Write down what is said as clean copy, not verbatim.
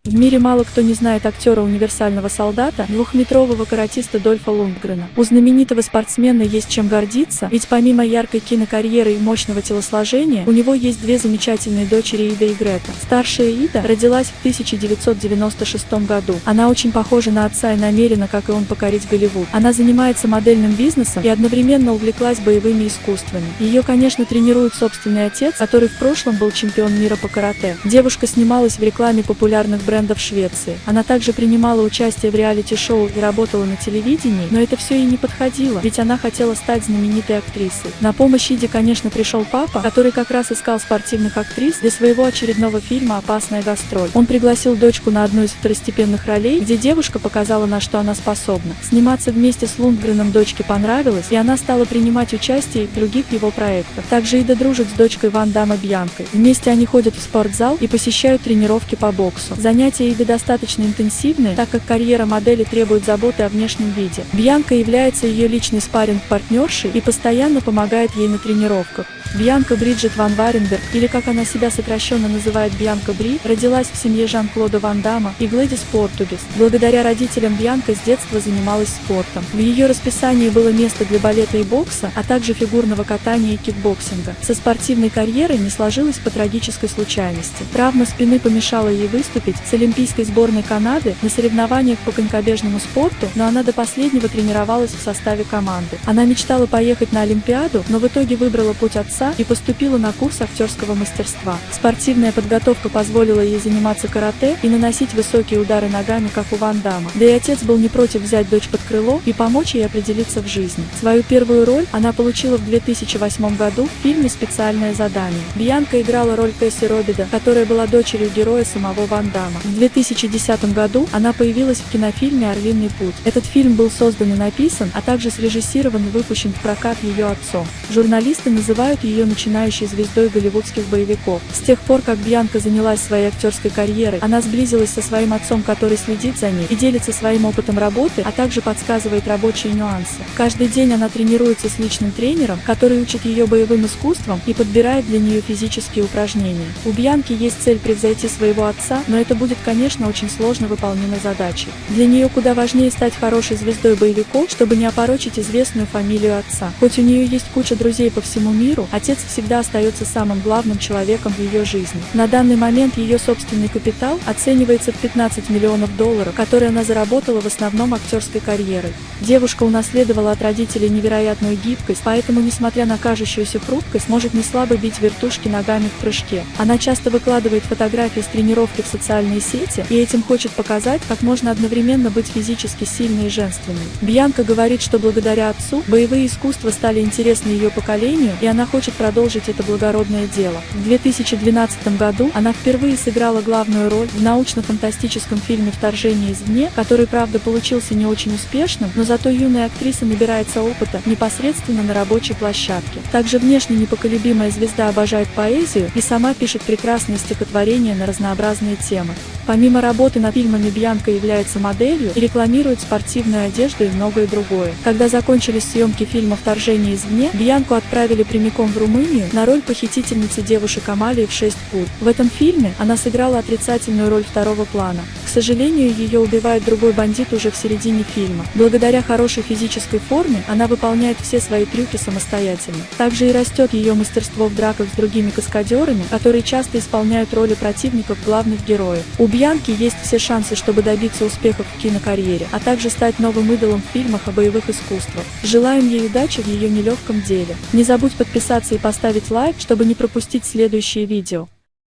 В мире мало кто не знает актера универсального солдата, двухметрового каратиста Дольфа Лундгрена. У знаменитого спортсмена есть чем гордиться, ведь помимо яркой кинокарьеры и мощного телосложения, у него есть две замечательные дочери Ида и Грета. Старшая Ида родилась в 1996 году. Она очень похожа на отца и намерена, как и он, покорить Голливуд. Она занимается модельным бизнесом и одновременно увлеклась боевыми искусствами. Ее, конечно, тренирует собственный отец, который в прошлом был чемпион мира по карате. Девушка снималась в рекламе популярных брендов Швеции. Она также принимала участие в реалити-шоу и работала на телевидении, но это все ей не подходило, ведь она хотела стать знаменитой актрисой. На помощь Иде, конечно, пришел папа, который как раз искал спортивных актрис для своего очередного фильма «Опасная гастроль». Он пригласил дочку на одну из второстепенных ролей, где девушка показала, на что она способна. Сниматься вместе с Лундгреном дочке понравилось, и она стала принимать участие в других его проектах. Также Ида дружит с дочкой Ван Дамма Бьянкой. Вместе они ходят в спортзал и посещают тренировки по боксу. Занятия Иды достаточно интенсивные, так как карьера модели требует заботы о внешнем виде. Бьянка является ее личной спарринг-партнершей и постоянно помогает ей на тренировках. Бьянка Бриджит Ван Варенберг, или как она себя сокращенно называет Бьянка Бри, родилась в семье Жан-Клода Ван Дамма и Глэдис Портубис. Благодаря родителям Бьянка с детства занималась спортом. В ее расписании было место для балета и бокса, а также фигурного катания и кикбоксинга. Со спортивной карьерой не сложилось по трагической случайности. Травма спины помешала ей выступить с олимпийской сборной Канады на соревнованиях по конькобежному спорту, но она до последнего тренировалась в составе команды. Она мечтала поехать на Олимпиаду, но в итоге выбрала путь отца и поступила на курс актерского мастерства. Спортивная подготовка позволила ей заниматься карате и наносить высокие удары ногами, как у Ван Дамма. Да и отец был не против взять дочь под крыло и помочь ей определиться в жизни. Свою первую роль она получила в 2008 году в фильме «Специальное задание». Бьянка играла роль Кэсси Робида, которая была дочерью героя самого Ван Дамма. В 2010 году она появилась в кинофильме «Орлиный путь». Этот фильм был создан и написан, а также срежиссирован и выпущен в прокат ее отцом. Журналисты называют ее начинающей звездой голливудских боевиков. С тех пор, как Бьянка занялась своей актерской карьерой, она сблизилась со своим отцом, который следит за ней и делится своим опытом работы, а также подсказывает рабочие нюансы. Каждый день она тренируется с личным тренером, который учит ее боевым искусствам и подбирает для нее физические упражнения. У Бьянки есть цель превзойти своего отца, но это будет, конечно, очень сложно выполнимой задачей. Для нее куда важнее стать хорошей звездой боевиков, чтобы не опорочить известную фамилию отца. Хоть у нее есть куча друзей по всему миру, отец всегда остается самым главным человеком в ее жизни. На данный момент ее собственный капитал оценивается в $15 миллионов, которые она заработала в основном актерской карьерой. Девушка унаследовала от родителей невероятную гибкость, поэтому, несмотря на кажущуюся хрупкость, может неслабо бить вертушки ногами в прыжке. Она часто выкладывает фотографии с тренировки в социальные сети и этим хочет показать, как можно одновременно быть физически сильной и женственной. Бьянка говорит, что благодаря отцу боевые искусства стали интересны ее поколению, и она хочет продолжить это благородное дело. В 2012 году она впервые сыграла главную роль в научно-фантастическом фильме «Вторжение извне», который, правда, получился не очень успешным, но зато юная актриса набирается опыта непосредственно на рабочей площадке. Также внешне непоколебимая звезда обожает поэзию и сама пишет прекрасные стихотворения на разнообразные темы. Помимо работы над фильмами, Бьянка является моделью и рекламирует спортивную одежду и многое другое. Когда закончились съемки фильма «Вторжение извне», Бьянку отправили прямиком в Румынию на роль похитительницы девушек Амалии в 6 пут. В этом фильме она сыграла отрицательную роль второго плана. К сожалению, ее убивает другой бандит уже в середине фильма. Благодаря хорошей физической форме она выполняет все свои трюки самостоятельно. Также и растет ее мастерство в драках с другими каскадерами, которые часто исполняют роли противников главных героев. У Бьянки есть все шансы, чтобы добиться успехов в кинокарьере, а также стать новым идолом в фильмах о боевых искусствах. Желаем ей удачи в ее нелегком деле. Не забудь подписаться и поставить лайк, чтобы не пропустить следующие видео.